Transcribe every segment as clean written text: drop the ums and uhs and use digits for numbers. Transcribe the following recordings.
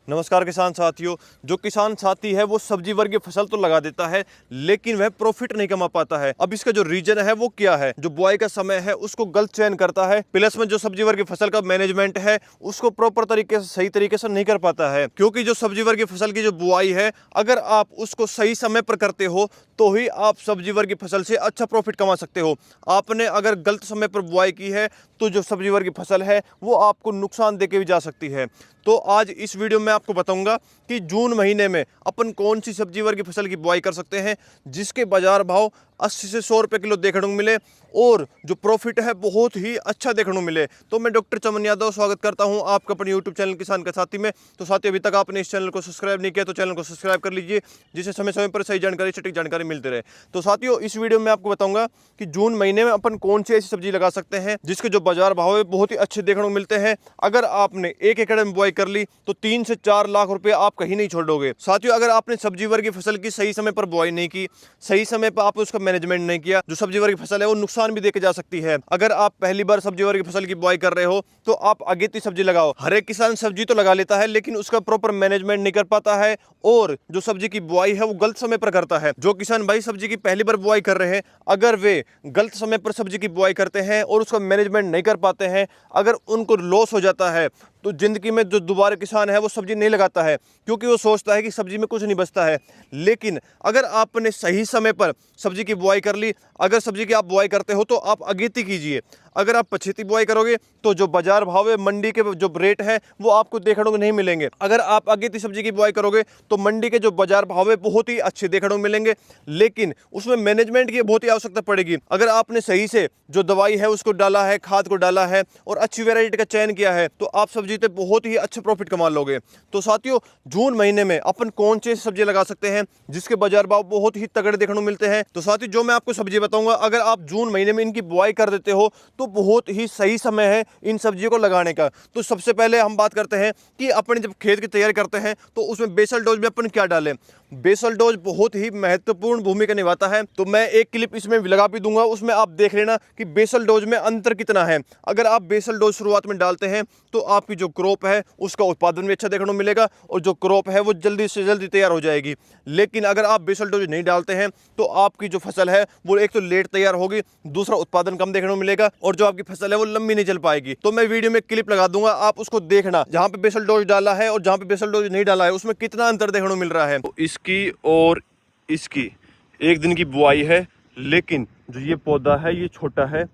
नमस्कार किसान साथियों। जो किसान साथी है वो सब्जी वर्गीय फसल तो लगा देता है लेकिन वह प्रॉफिट नहीं कमा पाता है। अब इसका जो रीजन है वो क्या है? जो बुआई का समय है उसको गलत चयन करता है, प्लस में जो सब्जी वर्गीय फसल का मैनेजमेंट है उसको प्रॉपर तरीके से सही तरीके से नहीं कर पाता है। क्योंकि जो सब्जी वर्गीय फसल की जो बुआई है, अगर आप उसको सही समय पर करते हो तो ही आप सब्जी वर्गीय फसल से अच्छा प्रॉफिट कमा सकते हो। आपने अगर गलत समय पर बुआई की है तो जो सब्जी वर्गीय फसल है वो आपको नुकसान देके भी जा सकती है। तो आज इस वीडियो में आपको बताऊंगा कि जून महीने में अपन कौन सी सब्जी वर्गीय फसल की बुआई कर सकते हैं जिसके बाजार भाव 80 से 100 रुपए किलो देखने को मिले और जो प्रॉफिट है बहुत ही अच्छा देखने को मिले। तो मैं डॉक्टर चमन यादव स्वागत करता हूं आपका अपने यूट्यूब चैनल किसान का साथी में। तो साथियों, अभी तक आपने इस चैनल को सब्सक्राइब नहीं किया तो चैनल को सब्सक्राइब कर लीजिए, जिससे समय समय पर सही जानकारी, सटीक जानकारी मिलती रहे। तो साथियों, इस वीडियो में आपको बताऊंगा कि जून महीने में अपन कौन सी ऐसी सब्जी लगा सकते हैं जिसके जो बाजार भाव है बहुत ही अच्छे देखने को मिलते हैं। अगर आपने 1 एकड़ में बुआई कर ली तो 3 से 4 लाख रुपए आप कहीं नहीं छोड़ोगे। साथियों, अगर आपने सब्जी वर्गीय फसल की सही समय पर बुआई नहीं की, सही समय पर आप उसका मैनेजमेंट नहीं किया, जो सब्जी वर्गीय फसल है वो नुकसान भी देके जा सकती है। अगर आप पहली बार सब्जी वर्गीय फसल की बुआई कर रहे हो तो आप अगेती सब्जी लगाओ। हर एक किसान सब्जी तो लगा लेता है लेकिन उसका प्रॉपर मैनेजमेंट नहीं कर पाता है और जो सब्जी की बुआई है वो गलत समय पर करता है। जो किसान भाई सब्जी की पहली बार बुआई कर रहे हैं, अगर वे गलत समय पर सब्जी की बुआई करते हैं और उसका मैनेजमेंट नहीं कर पाते हैं, अगर उनको लॉस हो जाता है तो जिंदगी में जो दोबारा किसान है वो सब्जी नहीं लगाता है, क्योंकि वो सोचता है कि सब्जी में कुछ नहीं बचता है। लेकिन अगर आपने सही समय पर सब्जी की बुआई कर ली, अगर सब्जी की आप बुआई करते हो तो आप अगेती कीजिए। अगर आप पछेती बुआई करोगे तो जो बाजार भाव है, मंडी के जो रेट है वो आपको देखने को नहीं मिलेंगे। अगर आप अगेती सब्जी की बुआई करोगे तो मंडी के जो बाजार भाव है बहुत ही अच्छे देखने को मिलेंगे, लेकिन उसमें मैनेजमेंट की बहुत ही आवश्यकता पड़ेगी। अगर आपने सही से जो दवाई है उसको डाला है, खाद को डाला है और अच्छी वैरायटी का चयन किया है तो आप सब्जी से बहुत ही अच्छे प्रॉफिट कमा लोगे। तो साथियों, जून महीने में अपन कौन सी सब्जी लगा सकते हैं जिसके बाजार भाव बहुत ही तगड़े देखने को मिलते हैं? तो साथियों, जो मैं आपको सब्जी बताऊंगा, अगर आप जून महीने में इनकी बुआई कर देते हो तो बहुत ही सही समय है इन सब्जियों को लगाने का। तो सबसे पहले हम बात करते हैं कि अपन जब खेत की तैयारी करते हैं तो उसमें बेसल डोज में अपन क्या डालें। बेसल डोज बहुत ही महत्वपूर्ण भूमिका निभाता है। तो मैं एक क्लिप इसमें लगा भी दूंगा, उसमें आप देख लेना कि बेसल डोज में अंतर कितना है। अगर आप बेसल डोज शुरुआत में डालते हैं तो आपकी जो क्रॉप है उसका उत्पादन भी अच्छा देखने को मिलेगा और जो क्रॉप है वो जल्दी से जल्दी तैयार हो जाएगी। लेकिन अगर आप बेसल डोज नहीं डालते हैं तो आपकी जो फसल है वो एक तो लेट तैयार होगी, दूसरा उत्पादन कम देखने को मिलेगा और जो आपकी फसल है वो लंबी नहीं चल पाएगी। तो मैं वीडियो में क्लिप लगा दूंगा, आप उसको देखना, जहां पे बेसल डोज डाला है और जहां पे बेसल डोज नहीं डाला है उसमें कितना अंतर देखने को मिल रहा है। तो इसकी और इसकी एक दिन की बुआई है, लेकिन जो ये पौधा है ये छोटा है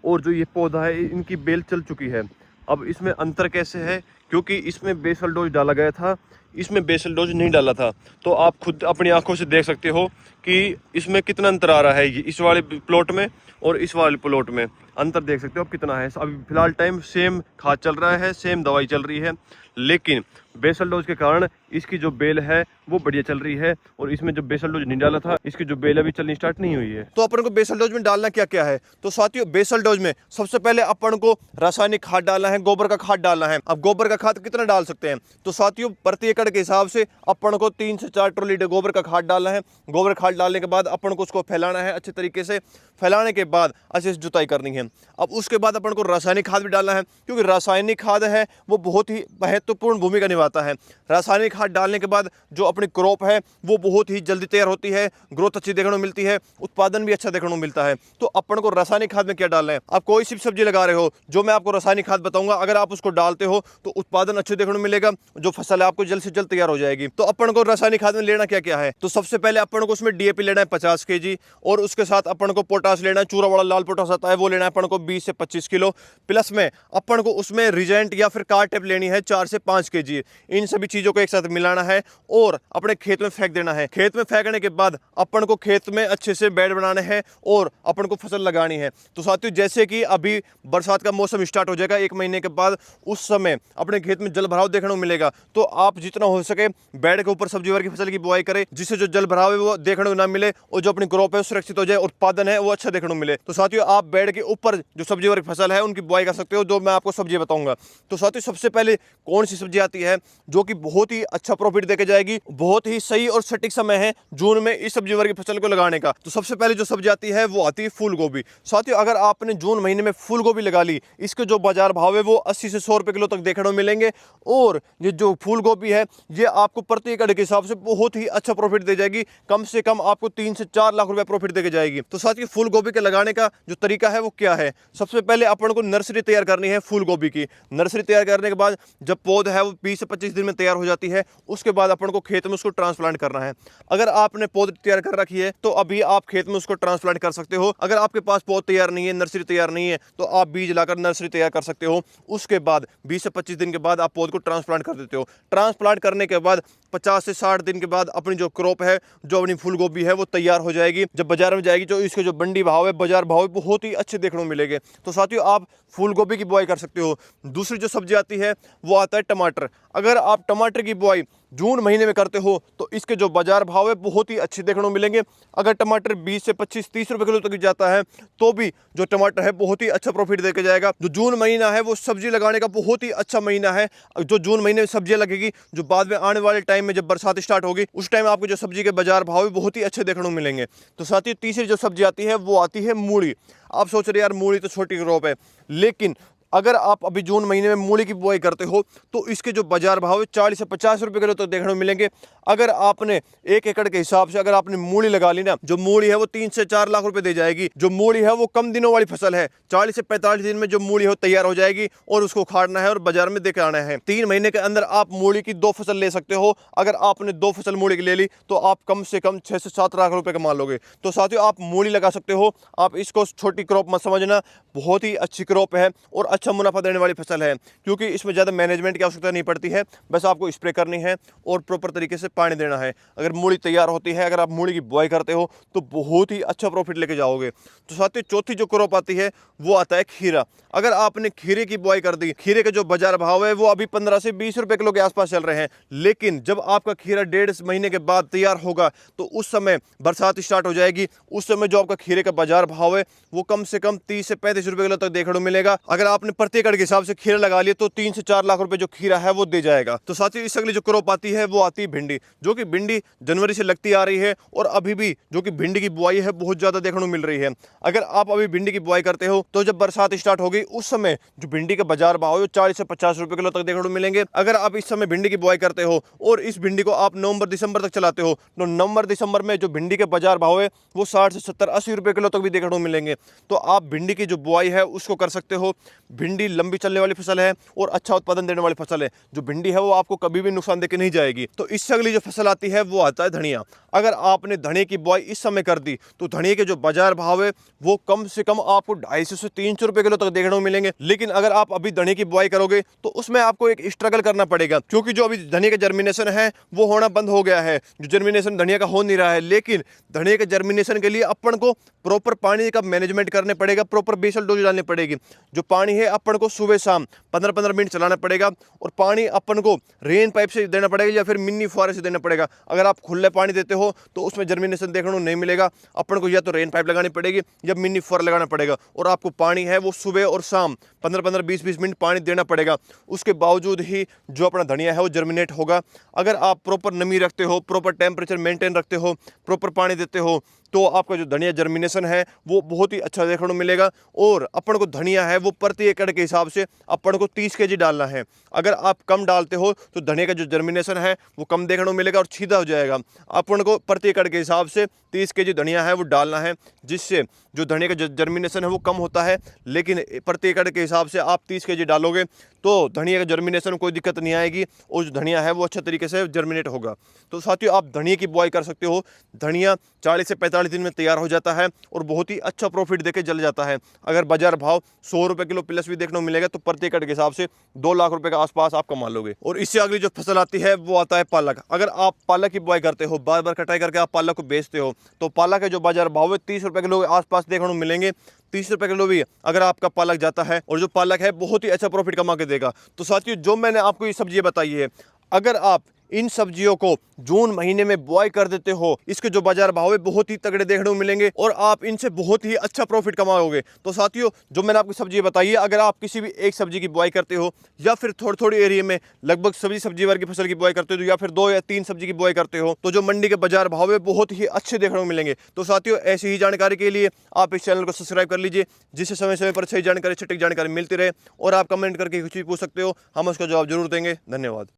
और जो ये पौधा है इनकी बेल चल चुकी है। अब इसमें अंतर कैसे है? क्योंकि इसमें बेसल डोज डाला गया था, इसमें बेसल डोज नहीं डाला था। तो आप खुद अपनी आंखों से देख सकते हो कि इसमें कितना अंतर आ रहा है। ये इस वाले प्लॉट में और इस वाले प्लॉट में अंतर देख सकते हो आप कितना है। अभी फिलहाल टाइम सेम खाद चल रहा है, सेम दवाई चल रही है, लेकिन बेसल डोज के कारण इसकी जो बेल है वो बढ़िया चल रही है और इसमें जो बेसल डोज नहीं डाला था इसकी जो बेल अभी चलनी स्टार्ट नहीं हुई है। तो अपन को बेसल डोज में डालना क्या क्या है? तो साथियों, बेसल डोज में सबसे पहले अपन को रासायनिक खाद डालना है, गोबर का खाद डालना है। अब गोबर का खाद कितना डाल सकते हैं? तो साथियों, प्रति एकड़ के हिसाब से अपन को 3 से 4 ट्रॉली गोबर का खाद डालना है। गोबर खाद डालने के बाद अपन को उसको फैलाना है अच्छे तरीके से। फैलाने के बाद अच्छे से जुताई करनी है। अब उसके बाद अपन को रासायनिक खाद भी डालना है, क्योंकि रासायनिक खाद है वो बहुत ही महत्वपूर्ण भूमिका निभाता है। रासायनिक खाद डालने के बाद जो अपनी क्रॉप है वो बहुत ही जल्दी तैयार होती है, ग्रोथ अच्छी देखने को मिलती है, उत्पादन भी अच्छा देखने को मिलता है। तो अपन को रासायनिक खाद में क्या डालना है? आप कोई सी सब्जी लगा रहे हो, जो मैं आपको रासायनिक खाद बताऊंगा, अगर आप उसको डालते हो तो उत्पादन अच्छे देखने को मिलेगा, जो फसल है आपको जल्द से जल्द तैयार हो जाएगी। तो अपन को रासायनिक खाद में लेना क्या क्या है? तो सबसे पहले अपन को उसमें डीएपी लेना है 50 kg और उसके साथ अपन को पोटास लेना है, चूरा वाला लाल पोटास आता है वो लेना है अपन को 20 से 25 किलो। प्लस में अपन को उसमें रिजेंट या फिर कार्टेप लेनी है 4 से 5 kg। इन सभी चीजों को एक साथ मिलाना है और अपने खेत में फेंक देना है। खेत में फेंकने के बाद अपन को खेत में अच्छे से बेड बनाने हैं और अपन को फसल लगानी है। तो साथियों, जैसे कि अभी बरसात का मौसम स्टार्ट हो जाएगा 1 महीने के बाद, उस समय अपने खेत में जल भराव देखने को मिलेगा। तो आप जितना हो सके बेड के ऊपर सब्जी वर्ग की फसल की बुआई करें, जिससे जो जल भराव है वो देखने को ना मिले और जो अपनी क्रॉप है सुरक्षित हो जाए, उत्पादन है वो अच्छा देखने को मिले। तो साथियों, आप बेड के ऊपर जो सब्जी वर्ग फसल है उनकी बुआई कर सकते हो, जो मैं आपको सब्जी बताऊंगा। तो साथियों, सबसे पहले कौन सी सब्जी आती है जो कि बहुत ही अच्छा प्रॉफिट देके जाएगी? बहुत ही सही और सटीक समय है जून में इस सब्जी वर्ग की फसल को लगाने का। तो सबसे पहले जो सब्जी आती है वो आती है फूल गोभी। साथियों, अगर आपने जून महीने में फूल गोभी लगा ली, इसके जो बाजार भाव है वो 80 से 100 रुपए किलो तक देखने को मिलेंगे और ये जो फूल गोभी है ये आपको प्रति एकड़ के हिसाब से बहुत ही अच्छा प्रॉफिट दे जाएगी। कम से कम आपको 3 से 4 लाख रुपए प्रॉफिट देके जाएगी। तो साथियों फूल गोभी के लगाने का जो तरीका है वो क्या है? सबसे पहले अपन को नर्सरी तैयार करनी है फूल गोभी की। नर्सरी तैयार करने के बाद जब पौधा है वो 20 से 25 दिन में तैयार हो जाती है, उसके बाद अपन को खेत में उसको ट्रांसप्लांट करना है। अगर आपने पौध तैयार कर रखी है तो अभी आप खेत में उसको ट्रांसप्लांट कर सकते हो। अगर आपके पास पौध तैयार नहीं है, नर्सरी तैयार नहीं है, तो आप बीज लाकर नर्सरी तैयार कर सकते हो। उसके बाद 20 से 25 दिन के बाद आप पौध को ट्रांसप्लांट कर देते हो। ट्रांसप्लांट करने के बाद 50 से 60 दिन के बाद अपनी जो क्रॉप है, जो अपनी फूल गोभी है वो तैयार हो जाएगी। जब बाजार में जाएगी तो इसके जो मंडी भाव है, बाजार भाव बहुत ही अच्छे देखने को मिलेंगे। तो साथियों आप फूल गोभी की बुआई कर सकते हो। दूसरी जो सब्जी आती है वो आता है टमाटर। अगर आप टमाटर की बुआई जून महीने में करते हो तो इसके जो बाजार भाव है बहुत ही अच्छे देखने को मिलेंगे। अगर टमाटर 20 से 25-30 रुपए किलो तक जाता है तो भी जो टमाटर है बहुत ही अच्छा प्रॉफिट देके जाएगा। जो जून महीना है वो सब्जी लगाने का बहुत ही अच्छा महीना है। जो जून महीने में सब्जियां लगेगी, जो बाद में आने वाले टाइम में जब बरसात स्टार्ट होगी उस टाइम आपको जो सब्जी के बाजार भाव भी बहुत ही अच्छे देखने को मिलेंगे। तो साथ ही तीसरी जो सब्जी आती है वो आती है मूली। आप सोच रहे यार मूली तो छोटी क्रॉप है, लेकिन अगर आप अभी जून महीने में मूली की बुआई करते हो तो इसके जो बाजार भाव है 40 से 50 रुपए किलो तो देखने को मिलेंगे। अगर आपने 1 एकड़ के हिसाब से अगर आपने मूली लगा ली ना, जो मूली है वो 3 से 4 लाख रुपए दे जाएगी। जो मूली है वो कम दिनों वाली फसल है। 40 से 45 दिन में जो मूली हो तैयार हो जाएगी और उसको खाड़ना है और बाजार में देकर आना है। 3 महीने के अंदर आप मूली की 2 फसल ले सकते हो। अगर आपने 2 फसल मूली की ले ली तो आप कम से कम 6 से 7 लाख रुपए कमा लोगे। तो साथियों आप मूली लगा सकते हो। आप इसको छोटी क्रॉप मत समझना, बहुत ही अच्छी क्रॉप है और अच्छा मुनाफा देने वाली फसल है, क्योंकि इसमें ज़्यादा मैनेजमेंट की आवश्यकता नहीं पड़ती है। बस आपको स्प्रे करनी है और प्रॉपर तरीके से पानी देना है। अगर मूली तैयार होती है, अगर आप मूली की बुआई करते हो तो बहुत ही अच्छा प्रॉफिट लेके जाओगे। तो साथियों चौथी जो क्रॉप आती है वो आता है खीरा। अगर आपने खीरे की बुआई कर दी, खीरे के जो बाजार भाव है वो अभी 15 से 20 रुपए किलो के आसपास चल रहे हैं, लेकिन जब आपका खीरा 1.5 महीने के बाद तैयार होगा तो उस समय बरसात स्टार्ट हो जाएगी। उस समय जो आपका खीरे का बाजार भाव है वो कम से कम 30 से 35 रुपए किलो तक देखने को मिलेगा। अगर आपने प्रति एकड़ के हिसाब से खीरा लगा लिया तो 3 से 4 लाख रुपए जो खीरा है वो दे जाएगा। तो साथियों इस अगली जो क्रॉप आती है वो आती है भिंडी, जो कि भिंडी जनवरी से लगती आ रही है और अभी भी जो कि भिंडी की बुआई है बहुत ज्यादा देखने को मिल रही है। अगर आप अभी भिंडी की बुआई करते हो तो जब बरसात स्टार्ट होगी उस समय जो भिंडी का बाजार भाव है 40 से 50 रुपए किलो तक देखने को मिलेंगे। अगर आप इस समय भिंडी की बुआई करते हो और इस भिंडी को आप नवंबर दिसंबर तक चलाते हो तो नवंबर दिसंबर में जो भिंडी के बाजार भाव है वो 60 से 70-80 रुपए किलो तक भी देखने को मिलेंगे। तो आप भिंडी की जो बुआई है उसको कर सकते हो। भिंडी लंबी चलने वाली फसल है और अच्छा उत्पादन देने वाली फसल है। जो भिंडी है वो आपको कभी भी नुकसान देके नहीं जाएगी। तो इससे अगली जो फसल आती है वो आता है धनिया। अगर आपने धनिया की बुआई इस समय कर दी तो धनिया के जो बाजार भाव है वो कम से कम आपको 250 से 300 रुपए किलो तक देखने को मिलेंगे। लेकिन अगर आप अभी धनिया की बुआई करोगे तो उसमें आपको एक स्ट्रगल करना पड़ेगा, क्योंकि जो अभी धनिया का जर्मिनेशन है वो होना बंद हो गया है। जो जर्मिनेशन धनिया का हो नहीं रहा है, लेकिन धनिया के जर्मिनेशन के लिए अपन को प्रॉपर पानी का मैनेजमेंट करने पड़ेगा, प्रॉपर बेसल डोज डालनी पड़ेगी। जो पानी है अपन को सुबह शाम 15-15 मिनट चलाना पड़ेगा और पानी अपन को रेन पाइप से देना पड़ेगा या फिर मिनी फुहारे से देना पड़ेगा। अगर आप खुले पानी देते हो तो उसमें जर्मिनेशन देखने को नहीं मिलेगा। अपन को या तो रेन पाइप लगानी पड़ेगी या मिनी फुहारा लगाना पड़ेगा और आपको पानी है वो सुबह और शाम 15-15 20-20 मिनट पानी देना पड़ेगा। उसके बावजूद ही जो अपना धनिया है वो जर्मिनेट होगा। अगर आप प्रॉपर नमी रखते हो, प्रॉपर टेम्परेचर मेंटेन रखते हो, प्रॉपर पानी देते हो तो आपका जो धनिया जर्मिनेशन है वो बहुत ही अच्छा देखने को मिलेगा। और अपन को धनिया है वो प्रति एकड़ के हिसाब से अपन को 30 kg डालना है। अगर आप कम डालते हो तो धनिया का जो जर्मिनेशन है वो कम देखने को मिलेगा और सीधा हो जाएगा। अपन को प्रति एकड़ के हिसाब से 30 kg धनिया है वो डालना है, जिससे जो धनिया का जर्मिनेशन है वो कम होता है। लेकिन प्रति एकड़ के हिसाब से आप 30 kg डालोगे तो धनिया का जर्मिनेशन कोई दिक्कत नहीं आएगी और जो धनिया है वो अच्छे तरीके से जर्मिनेट होगा। तो साथियों आप धनिया की बुआई कर सकते हो। धनिया 40 से 45 दिन में तैयार हो जाता है और बहुत ही अच्छा प्रॉफिट देके जल जाता है। अगर बाजार भाव 100 रुपए किलो प्लस भी देखने को मिलेगा तो प्रति एकड़ के हिसाब से 2 लाख रुपए के आसपास आप कमा लोगे। और इससे अगली जो फसल आती है वो आता है पालक। अगर आप पालक की बुआई करते हो, बार बार कटाई करके आप पालक को बेचते हो, तो पालक के जो बाजार भाव है 30 रुपए किलो के आसपास देखने को मिलेंगे। 30 रुपए किलो भी अगर आपका पालक जाता है और जो पालक है बहुत ही अच्छा प्रॉफिट कमा के देगा। तो साथियों जो मैंने आपको ये सब्जी बताई है, अगर आप इन सब्जियों को जून महीने में बुआई कर देते हो, इसके जो बाजार भाव है बहुत ही तगड़े देखने को मिलेंगे और आप इनसे बहुत ही अच्छा प्रॉफिट कमाओगे। तो साथियों जो मैंने आपको सब्जी बताई है, अगर आप किसी भी एक सब्जी की बुआई करते हो या फिर थोड़ी एरिया में लगभग सब्जी वर्ग की फसल की बुआई करते हो या फिर 2 या 3 सब्जी की बुआई करते हो, तो जो मंडी के बाजार भाव है बहुत ही अच्छे देखने को मिलेंगे। तो साथियों ऐसी ही जानकारी के लिए आप इस चैनल को सब्सक्राइब कर लीजिए, जिससे समय समय पर सही जानकारी, सटीक जानकारी मिलती रहे। और आप कमेंट करके कुछ भी पूछ सकते हो, हम उसका जवाब जरूर देंगे। धन्यवाद।